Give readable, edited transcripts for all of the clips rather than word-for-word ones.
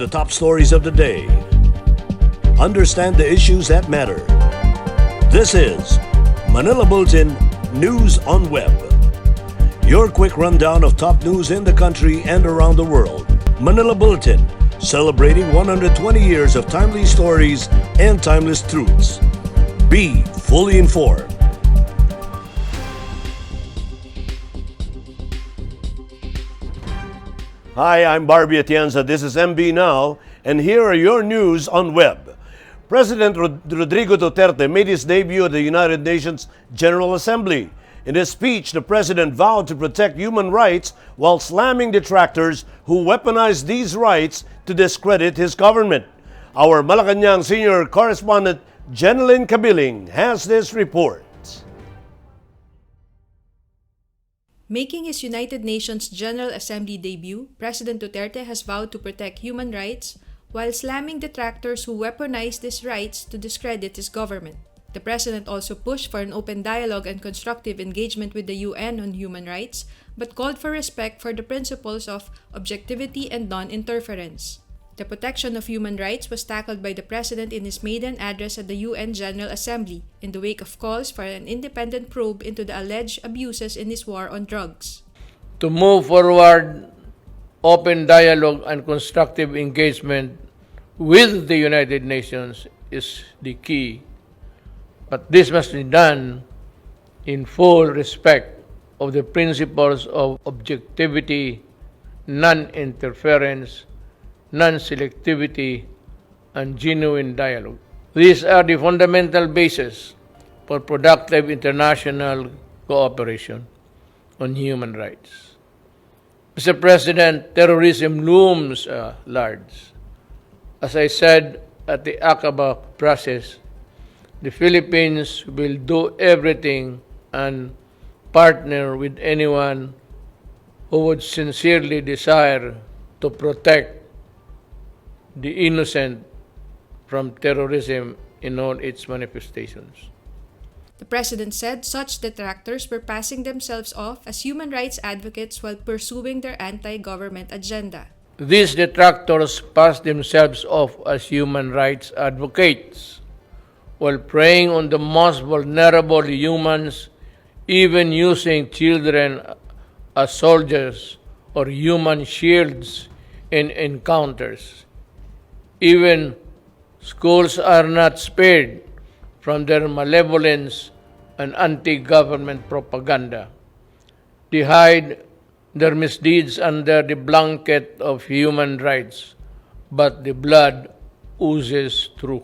the top stories of the day. Understand the issues that matter. This is Manila Bulletin News on Web. Your quick rundown of top news in the country and around the world. Manila Bulletin, celebrating 120 years of timely stories and timeless truths. Be fully informed. Hi, I'm Barbie Atienza. This is MB Now, and here are your news on web. President Rodrigo Duterte made his debut at the United Nations General Assembly. In his speech, the president vowed to protect human rights while slamming detractors who weaponize these rights to discredit his government. Our Malacanang senior correspondent, Jeneline Cabiling, has this report. Making his United Nations General Assembly debut, President Duterte has vowed to protect human rights while slamming detractors who weaponize these rights to discredit his government. The president also pushed for an open dialogue and constructive engagement with the UN on human rights, but called for respect for the principles of objectivity and non-interference. The protection of human rights was tackled by the president in his maiden address at the UN General Assembly in the wake of calls for an independent probe into the alleged abuses in his war on drugs. To move forward, open dialogue and constructive engagement with the United Nations is the key. But this must be done in full respect of the principles of objectivity, non-interference, non-selectivity, and genuine dialogue. These are the fundamental basis for productive international cooperation on human rights. Mr. President, terrorism looms large. As I said at the Aqaba process, the Philippines will do everything and partner with anyone who would sincerely desire to protect the innocent from terrorism in all its manifestations. The president said such detractors were passing themselves off as human rights advocates while pursuing their anti-government agenda. These detractors pass themselves off as human rights advocates while preying on the most vulnerable humans, even using children as soldiers or human shields in encounters. Even schools are not spared from their malevolence and anti-government propaganda. They hide their misdeeds under the blanket of human rights, but the blood oozes through.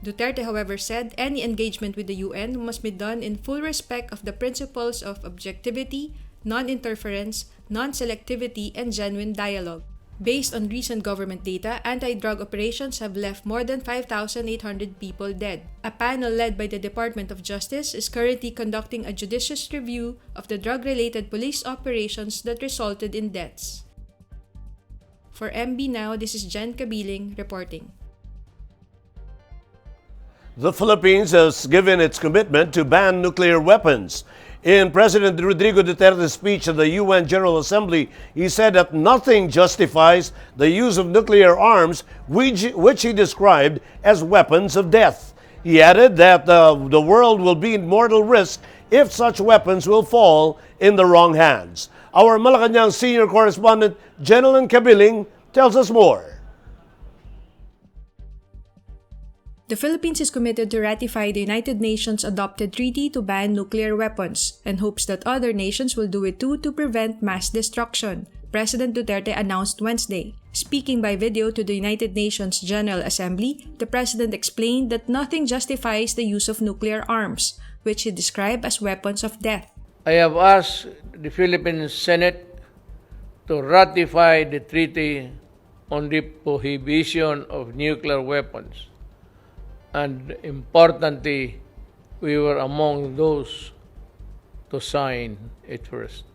Duterte, however, said any engagement with the UN must be done in full respect of the principles of objectivity, non-interference, non-selectivity, and genuine dialogue. Based on recent government data, anti-drug operations have left more than 5,800 people dead. A panel led by the Department of Justice is currently conducting a judicious review of the drug-related police operations that resulted in deaths. For MB Now, this is Jen Cabiling reporting. The Philippines has given its commitment to ban nuclear weapons. In President Rodrigo Duterte's speech at the UN General Assembly, he said that nothing justifies the use of nuclear arms, which he described as weapons of death. He added that the world will be in mortal risk if such weapons will fall in the wrong hands. Our Malacanang senior correspondent, Jeneline Cabiling, tells us more. The Philippines is committed to ratify the United Nations adopted treaty to ban nuclear weapons and hopes that other nations will do it too to prevent mass destruction, President Duterte announced Wednesday. Speaking by video to the United Nations General Assembly, the president explained that nothing justifies the use of nuclear arms, which he described as weapons of death. I have asked the Philippine Senate to ratify the treaty on the prohibition of nuclear weapons. And importantly, we were among those to sign it first.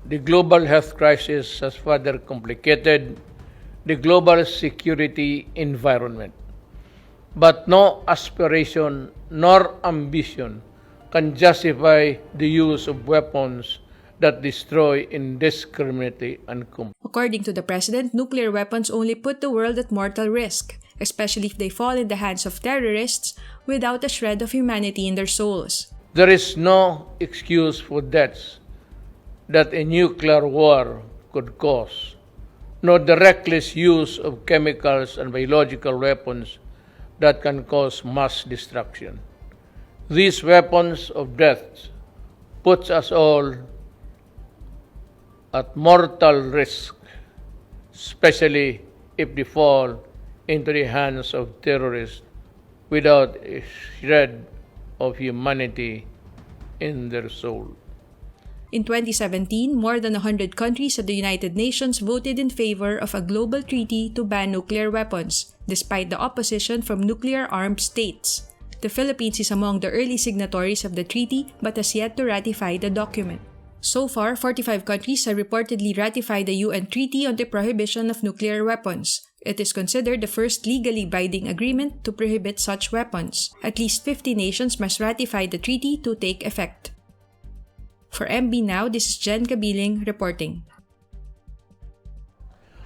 The global health crisis has further complicated the global security environment. But no aspiration nor ambition can justify the use of weapons that destroy indiscriminately and completely. According to the president, nuclear weapons only put the world at mortal risk, especially if they fall in the hands of terrorists without a shred of humanity in their souls. There is no excuse for deaths that a nuclear war could cause, nor the reckless use of chemicals and biological weapons that can cause mass destruction. These weapons of death puts us all at mortal risk, especially if they fall into the hands of terrorists without a shred of humanity in their soul. In 2017, more than 100 countries at the United Nations voted in favor of a global treaty to ban nuclear weapons, despite the opposition from nuclear-armed states. The Philippines is among the early signatories of the treaty but has yet to ratify the document. So far, 45 countries have reportedly ratified the UN Treaty on the Prohibition of Nuclear Weapons. It is considered the first legally binding agreement to prohibit such weapons. At least 50 nations must ratify the treaty to take effect. For MB Now, this is Jen Kabiling reporting.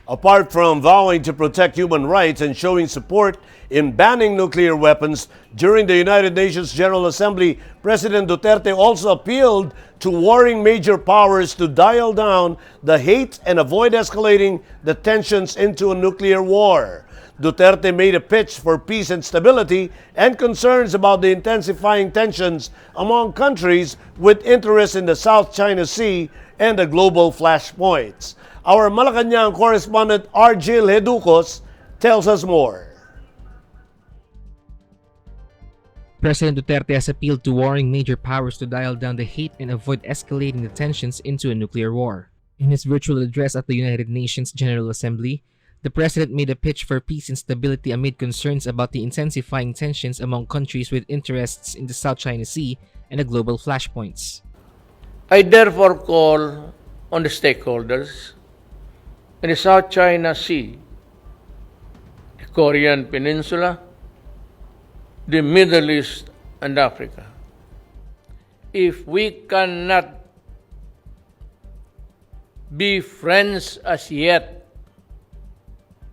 Apart from vowing to protect human rights and showing support in banning nuclear weapons, during the United Nations General Assembly, President Duterte also appealed to warring major powers to dial down the hate and avoid escalating the tensions into a nuclear war. Duterte made a pitch for peace and stability and concerns about the intensifying tensions among countries with interests in the South China Sea and the global flashpoints. Our Malacanang correspondent Argil Heducos tells us more. President Duterte has appealed to warring major powers to dial down the hate and avoid escalating the tensions into a nuclear war. In his virtual address at the United Nations General Assembly, the president made a pitch for peace and stability amid concerns about the intensifying tensions among countries with interests in the South China Sea and the global flashpoints. I therefore call on the stakeholders in the South China Sea, the Korean Peninsula, the Middle East, and Africa. If we cannot be friends as yet,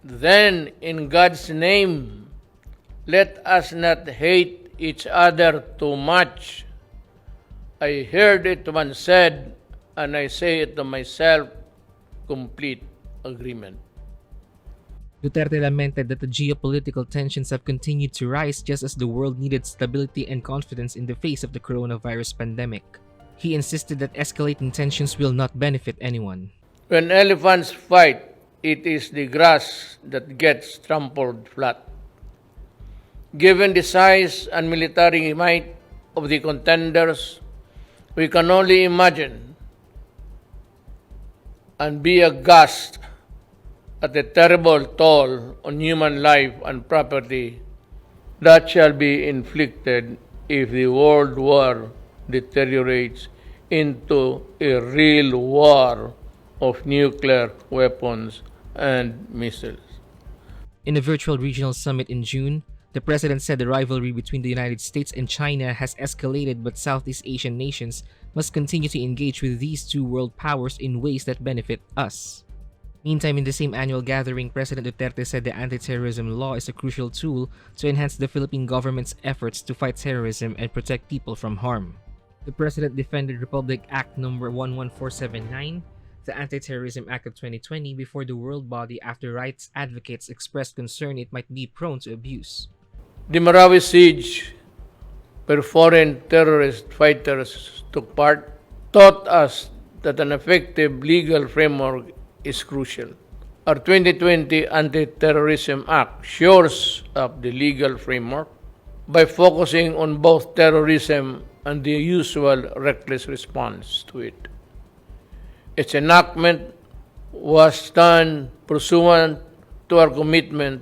then in God's name, let us not hate each other too much. I heard it once said, and I say it to myself, complete agreement. Duterte lamented that the geopolitical tensions have continued to rise just as the world needed stability and confidence in the face of the coronavirus pandemic. He insisted that escalating tensions will not benefit anyone. When elephants fight, it is the grass that gets trampled flat. Given the size and military might of the contenders, we can only imagine and be aghast at the terrible toll on human life and property that shall be inflicted if the world war deteriorates into a real war of nuclear weapons and missiles. In a virtual regional summit in June, the president said the rivalry between the United States and China has escalated, but Southeast Asian nations must continue to engage with these two world powers in ways that benefit us. Meantime, in the same annual gathering, President Duterte said the anti-terrorism law is a crucial tool to enhance the Philippine government's efforts to fight terrorism and protect people from harm. The president defended Republic Act No. 11479, the Anti-Terrorism Act of 2020, before the world body after rights advocates expressed concern it might be prone to abuse. The Marawi siege, where foreign terrorist fighters took part, taught us that an effective legal framework is crucial. Our 2020 Anti-Terrorism Act shores up the legal framework by focusing on both terrorism and the usual reckless response to it. Its enactment was done pursuant to our commitment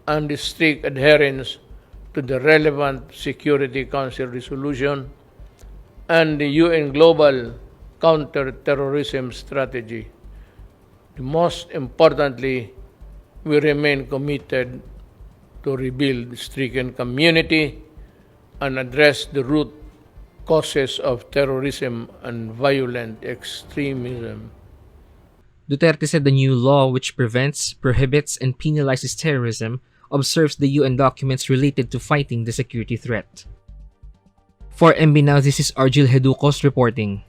and the strict adherence to the relevant Security Council resolution and the UN Global Counter-Terrorism Strategy. Most importantly, we remain committed to rebuild the stricken community and address the root causes of terrorism and violent extremism. Duterte said the new law, which prevents, prohibits, and penalizes terrorism, observes the UN documents related to fighting the security threat. For MB Now, this is Argil Heducos reporting.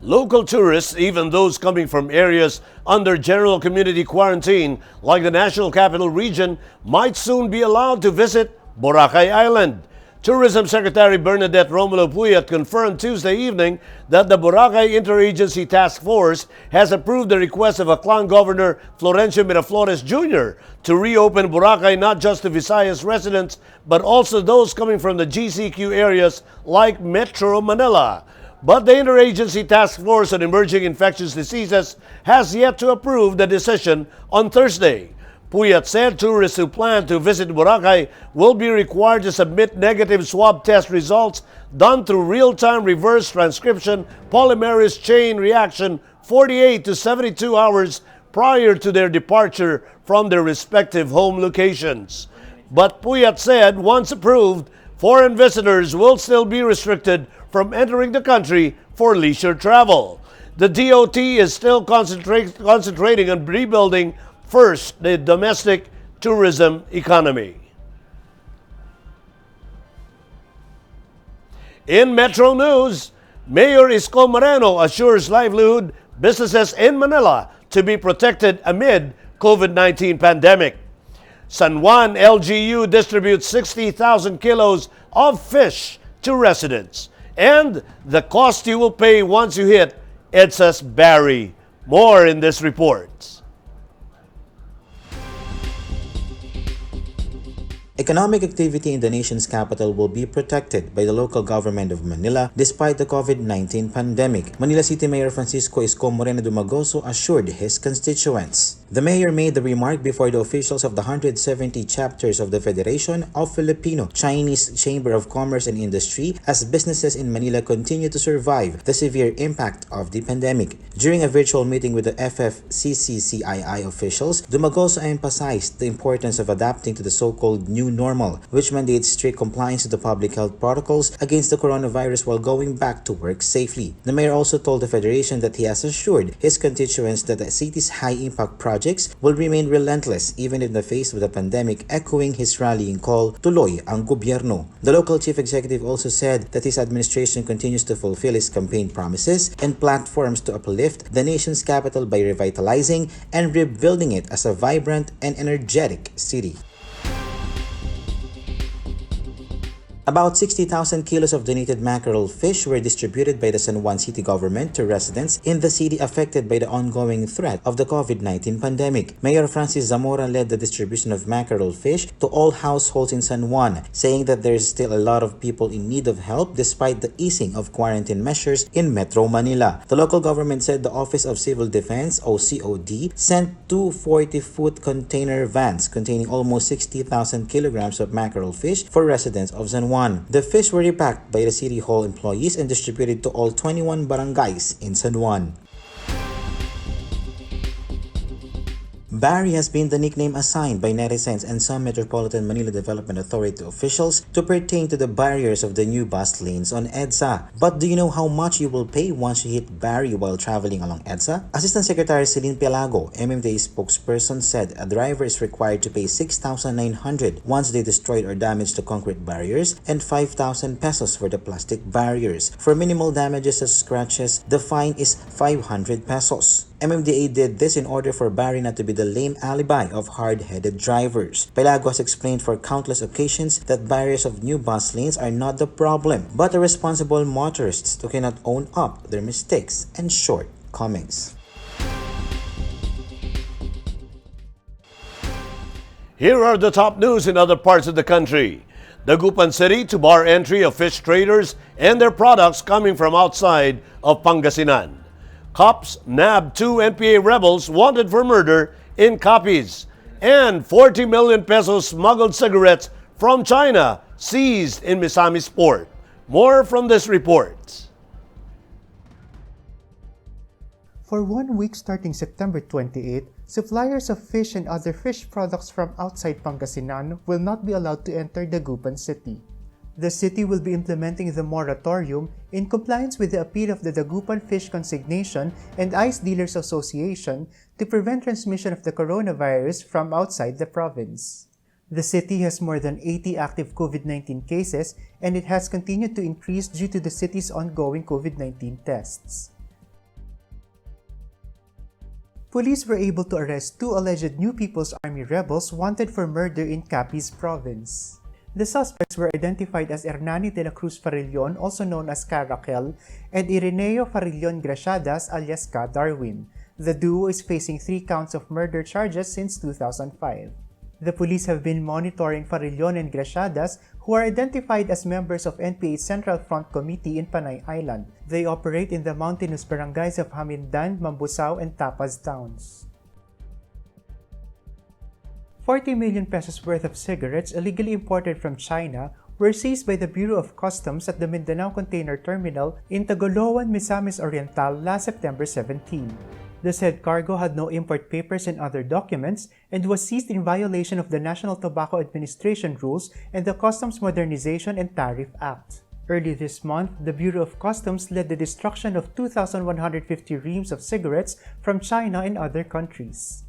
Local tourists, even those coming from areas under general community quarantine, like the National Capital Region, might soon be allowed to visit Boracay Island. Tourism Secretary Bernadette Romulo Puyat confirmed Tuesday evening that the Boracay Interagency Task Force has approved the request of Aklan Governor Florencio Miraflores Jr. to reopen Boracay not just to Visayas residents, but also those coming from the GCQ areas like Metro Manila. But the Interagency Task Force on Emerging Infectious Diseases has yet to approve the decision on Thursday. Puyat said tourists who plan to visit Boracay will be required to submit negative swab test results done through real-time reverse transcription polymerase chain reaction 48 to 72 hours prior to their departure from their respective home locations. But Puyat said once approved, foreign visitors will still be restricted from entering the country for leisure travel. The DOT is still concentrating on rebuilding first the domestic tourism economy. In Metro News, Mayor Isko Moreno assures livelihood businesses in Manila to be protected amid COVID-19 pandemic. San Juan LGU distributes 60,000 kilos of fish to residents. And the cost you will pay once you hit EDSA's Barry. More in this report. Economic activity in the nation's capital will be protected by the local government of Manila despite the COVID-19 pandemic. Manila City Mayor Francisco Isko Moreno Dumagoso assured his constituents. The mayor made the remark before the officials of the 170 chapters of the Federation of Filipino-Chinese Chamber of Commerce and Industry as businesses in Manila continue to survive the severe impact of the pandemic. During a virtual meeting with the FFCCCII officials, Dumagoso emphasized the importance of adapting to the so-called new normal, which mandates strict compliance to the public health protocols against the coronavirus while going back to work safely. The mayor also told the Federation that he has assured his constituents that the city's high-impact projects will remain relentless even in the face of the pandemic, echoing his rallying call, Tuloy ang Gobyerno. The local chief executive also said that his administration continues to fulfill his campaign promises and platforms to uplift the nation's capital by revitalizing and rebuilding it as a vibrant and energetic city. About 60,000 kilos of donated mackerel fish were distributed by the San Juan City government to residents in the city affected by the ongoing threat of the COVID-19 pandemic. Mayor Francis Zamora led the distribution of mackerel fish to all households in San Juan, saying that there is still a lot of people in need of help despite the easing of quarantine measures in Metro Manila. The local government said the Office of Civil Defense, OCOD, sent two 40-foot container vans containing almost 60,000 kilograms of mackerel fish for residents of San Juan. The fish were repacked by the City Hall employees and distributed to all 21 barangays in San Juan. Barry has been the nickname assigned by netizens and some Metropolitan Manila Development Authority officials to pertain to the barriers of the new bus lanes on EDSA. But do you know how much you will pay once you hit Barry while traveling along EDSA? Assistant Secretary Celine Pialago, MMDA spokesperson, said a driver is required to pay 6,900 once they destroyed or damaged the concrete barriers and 5,000 pesos for the plastic barriers. For minimal damages such as scratches, the fine is 500 pesos. MMDA did this in order for Barry not to be the lame alibi of hard-headed drivers. Pilago has explained for countless occasions that barriers of new bus lanes are not the problem, but the responsible motorists who cannot own up their mistakes and shortcomings. Here are the top news in other parts of the country. Dagupan City to bar entry of fish traders and their products coming from outside of Pangasinan. Cops nabbed two NPA rebels wanted for murder in Capiz. And 40 million pesos smuggled cigarettes from China seized in Misamis Port. More from this report. For 1 week starting September 28, suppliers of fish and other fish products from outside Pangasinan will not be allowed to enter Dagupan City. The city will be implementing the moratorium in compliance with the appeal of the Dagupan Fish Consignation and Ice Dealers Association to prevent transmission of the coronavirus from outside the province. The city has more than 80 active COVID-19 cases, and it has continued to increase due to the city's ongoing COVID-19 tests. Police were able to arrest 2 alleged New People's Army rebels wanted for murder in Capiz Province. The suspects were identified as Hernani de la Cruz Farillon, also known as Caracal, and Ireneo Farillon Graciadas alias Ka Darwin. The duo is facing 3 counts of murder charges since 2005. The police have been monitoring Farillon and Graciadas, who are identified as members of NPA's Central Front Committee in Panay Island. They operate in the mountainous barangays of Hamindan, Mambusao, and Tapas towns. 40 million pesos worth of cigarettes illegally imported from China were seized by the Bureau of Customs at the Mindanao Container Terminal in Tagoloan, Misamis Oriental last September 17. The said cargo had no import papers and other documents and was seized in violation of the National Tobacco Administration rules and the Customs Modernization and Tariff Act. Early this month, the Bureau of Customs led the destruction of 2,150 reams of cigarettes from China and other countries.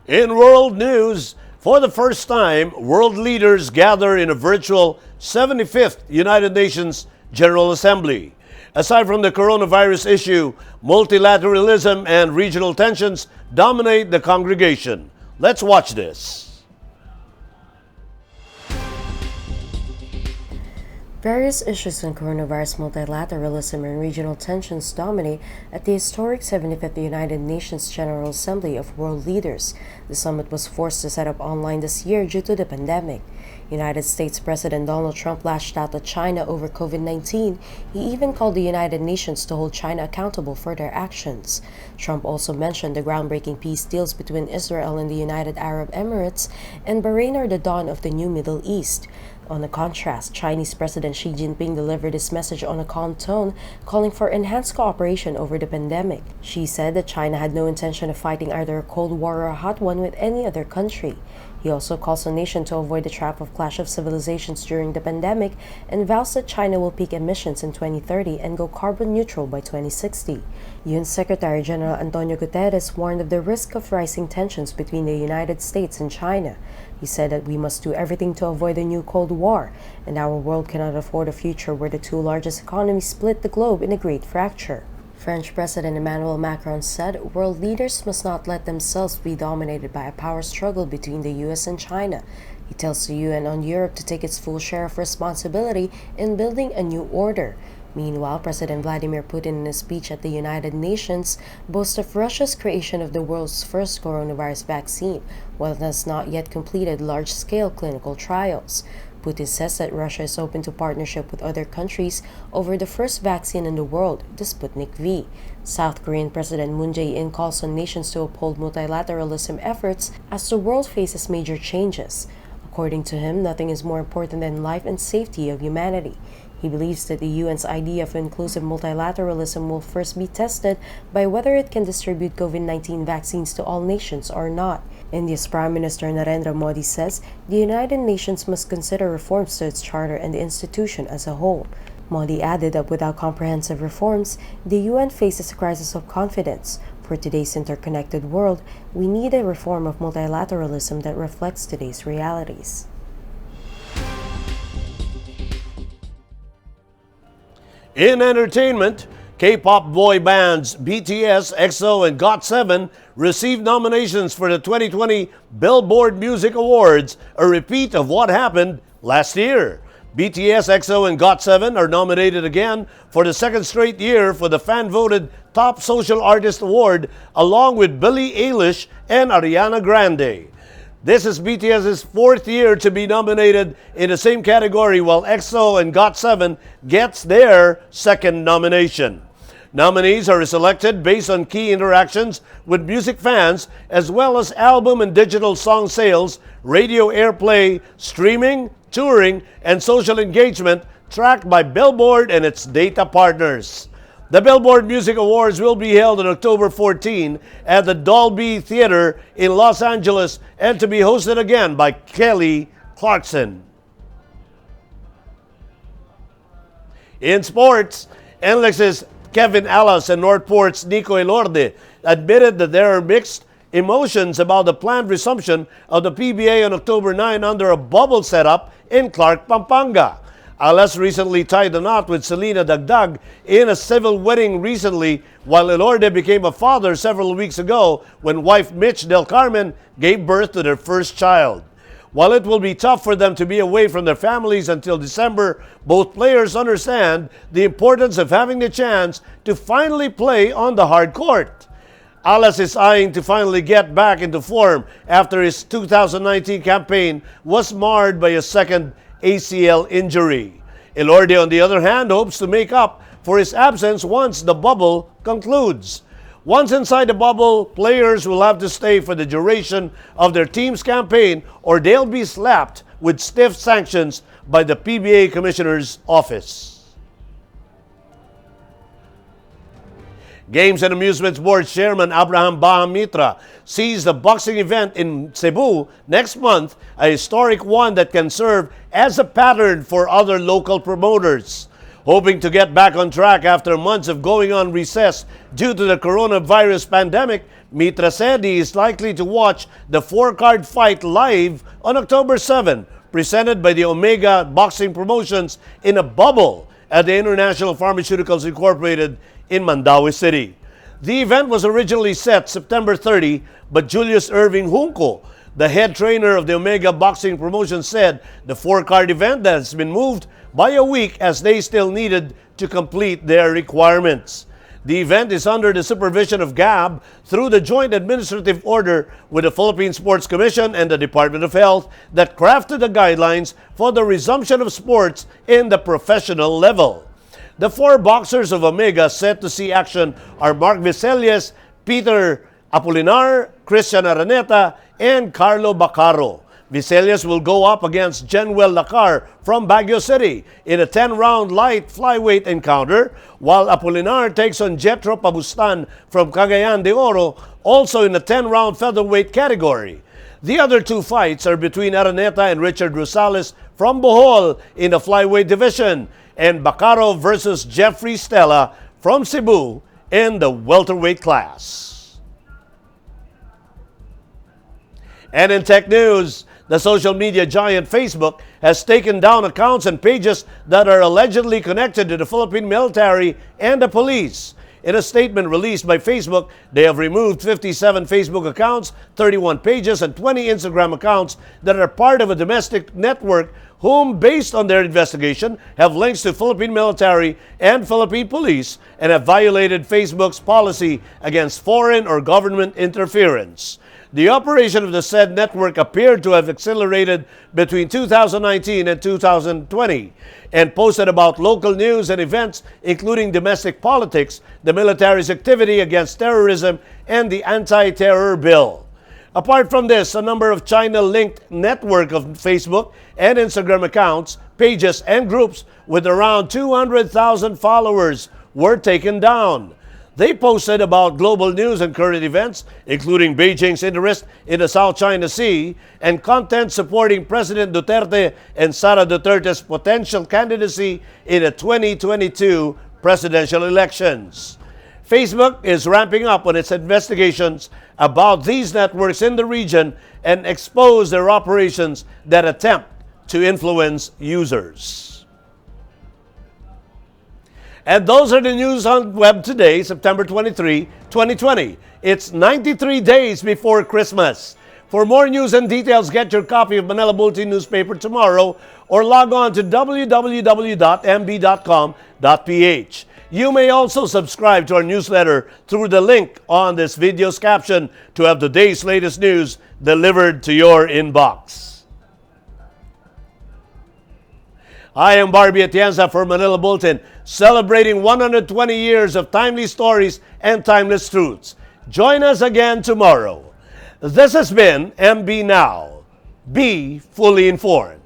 In world news, for the first time, world leaders gather in a virtual 75th United Nations General Assembly. Aside from the coronavirus issue, multilateralism and regional tensions dominate the congregation. Let's watch this. Various issues on coronavirus, multilateralism, and regional tensions dominate at the historic 75th United Nations General Assembly of World Leaders. The summit was forced to set up online this year due to the pandemic. United States President Donald Trump lashed out at China over COVID-19. He even called the United Nations to hold China accountable for their actions. Trump also mentioned the groundbreaking peace deals between Israel and the United Arab Emirates and Bahrain are the dawn of the new Middle East. On the contrast, Chinese President Xi Jinping delivered his message on a calm tone, calling for enhanced cooperation over the pandemic. Xi said that China had no intention of fighting either a Cold War or a hot one with any other country. He also calls the nation to avoid the trap of clash of civilizations during the pandemic and vows that China will peak emissions in 2030 and go carbon neutral by 2060. UN Secretary General Antonio Guterres warned of the risk of rising tensions between the United States and China. He said that we must do everything to avoid a new Cold War, and our world cannot afford a future where the 2 largest economies split the globe in a great fracture. French President Emmanuel Macron said world leaders must not let themselves be dominated by a power struggle between the US and China. He tells the UN on Europe to take its full share of responsibility in building a new order. Meanwhile, President Vladimir Putin in a speech at the United Nations boasted of Russia's creation of the world's first coronavirus vaccine, while it has not yet completed large-scale clinical trials. Putin says that Russia is open to partnership with other countries over the first vaccine in the world, the Sputnik V. South Korean President Moon Jae-in calls on nations to uphold multilateralism efforts as the world faces major changes. According to him, nothing is more important than life and safety of humanity. He believes that the UN's idea of inclusive multilateralism will first be tested by whether it can distribute COVID-19 vaccines to all nations or not. India's Prime Minister Narendra Modi says the United Nations must consider reforms to its charter and the institution as a whole. Modi added that without comprehensive reforms, the UN faces a crisis of confidence. For today's interconnected world, we need a reform of multilateralism that reflects today's realities. In entertainment, K-pop boy bands BTS, EXO, and GOT7 received nominations for the 2020 Billboard Music Awards, a repeat of what happened last year. BTS, EXO, and GOT7 are nominated again for the second straight year for the fan-voted Top Social Artist Award, along with Billie Eilish and Ariana Grande. This is BTS's 4th year to be nominated in the same category, while EXO and GOT7 gets their 2nd nomination. Nominees are selected based on key interactions with music fans, as well as album and digital song sales, radio airplay, streaming, touring, and social engagement tracked by Billboard and its data partners. The Billboard Music Awards will be held on October 14 at the Dolby Theater in Los Angeles and to be hosted again by Kelly Clarkson. In sports, NLEX's Kevin Alas and Northport's Nico Elorde admitted that there are mixed emotions about the planned resumption of the PBA on October 9 under a bubble setup in Clark, Pampanga. Alas recently tied the knot with Selena Dagdag in a civil wedding recently, while Elorde became a father several weeks ago when wife Mitch Del Carmen gave birth to their first child. While it will be tough for them to be away from their families until December, both players understand the importance of having the chance to finally play on the hard court. Alas is eyeing to finally get back into form after his 2019 campaign was marred by a second ACL injury. Elorde, on the other hand, hopes to make up for his absence once the bubble concludes. Once inside the bubble, players will have to stay for the duration of their team's campaign or they'll be slapped with stiff sanctions by the PBA Commissioner's Office. Games and Amusements Board Chairman Abraham Baham Mitra sees the boxing event in Cebu next month a historic one that can serve as a pattern for other local promoters. Hoping to get back on track after months of going on recess due to the coronavirus pandemic, Mitra said he is likely to watch the four-card fight live on October 7, presented by the Omega Boxing Promotions in a bubble at the International Pharmaceuticals Incorporated in Mandaue City. The event was originally set September 30, but Julius Irving Junco, the head trainer of the Omega Boxing Promotion, said the four-card event has been moved by a week as they still needed to complete their requirements. The event is under the supervision of GAB through the joint administrative order with the Philippine Sports Commission and the Department of Health that crafted the guidelines for the resumption of sports in the professional level. The four boxers of Omega set to see action are Mark Viselius, Peter Apolinar, Christian Araneta, and Carlo Bacaro. Viselius will go up against Jenuel Lacar from Baguio City in a 10-round light flyweight encounter, while Apolinar takes on Jetro Pabustan from Cagayan de Oro, also in a 10-round featherweight category. The other two fights are between Araneta and Richard Rosales from Bohol in the flyweight division, and Bacaro versus Jeffrey Stella from Cebu in the welterweight class. And in tech news, the social media giant Facebook has taken down accounts and pages that are allegedly connected to the Philippine military and the police. In a statement released by Facebook, they have removed 57 Facebook accounts, 31 pages, and 20 Instagram accounts that are part of a domestic network whom, based on their investigation, have links to Philippine military and Philippine police and have violated Facebook's policy against foreign or government interference. The operation of the said network appeared to have accelerated between 2019 and 2020 and posted about local news and events, including domestic politics, the military's activity against terrorism, and the anti-terror bill. Apart from this, a number of China-linked network of Facebook and Instagram accounts, pages, and groups with around 200,000 followers were taken down. They posted about global news and current events, including Beijing's interest in the South China Sea and content supporting President Duterte and Sara Duterte's potential candidacy in the 2022 presidential elections. Facebook is ramping up on its investigations about these networks in the region and expose their operations that attempt to influence users. And those are the news on web today, September 23, 2020. It's 93 days before Christmas. For more news and details, get your copy of Manila Bulletin newspaper tomorrow or log on to www.mb.com.ph. You may also subscribe to our newsletter through the link on this video's caption to have the day's latest news delivered to your inbox. I am Barbie Atienza for Manila Bulletin, celebrating 120 years of timely stories and timeless truths. Join us again tomorrow. This has been MB Now. Be fully informed.